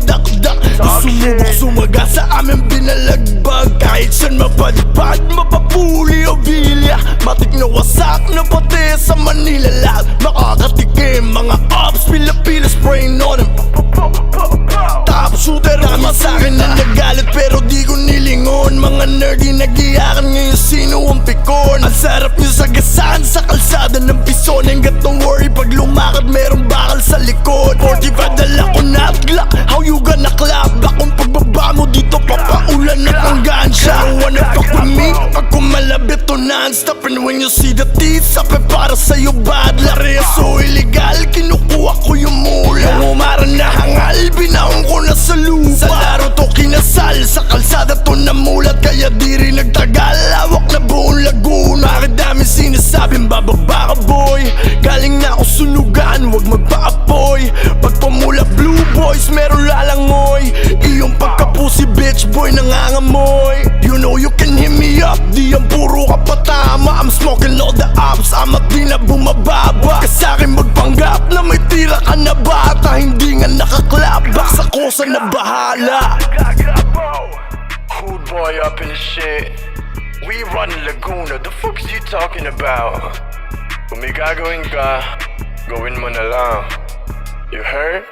dakdak. Sumubok sumaga sa aming binalagbag. Kahit saan mapadpad, mapapuli o bilya. Matik na wasak na pati sa Manila lahat. Makakatikim mga ops, pila-pila spraying on them. Top shooter kami sa'kin na nagalit pero di ko nilingon. Mga nerdy nag-iyakan ngayon sino ang pikon. Ang sarap nyo sagasaan sa kalsada ng pison. Ain't got no worry pag lumakad merong bakal sa likod. 45 dala ko na Glock, how you gonna clap back? Kung pagbaba mo dito papaulan na ang gansya. You wanna fuck with me? Pag kumalabit to non-stop. And when you see the teeth, sape para sa'yo bad lare. So illegal, kinukuha ko yung mula. Nung umaran na hangal, binaon ko na sa lupa. Sa laro to kinasal, sa kalsada to namulat. Kaya di rin nagtagal, hawak na buong Laguna. Bakit dami sinasabing bababa ka boy? Galing na ako sunugan, wag magpa-apoy. Pag pumula blue boys, meron lalangoy. Iyong pagka-pussy bitch boy nangangamoy. You know you can hit me up, di ang puro ka patama. I'm smoking all the ops, amat di na bumababa. Kasa'kin magpanggap na may tira ka na bata. Hindi nga nakaklapback sa kosa na bahala. Food boy up in the shit. We run Laguna, the fuck's you talking about? Kung may gagawin ka, gawin mo na lang. You heard?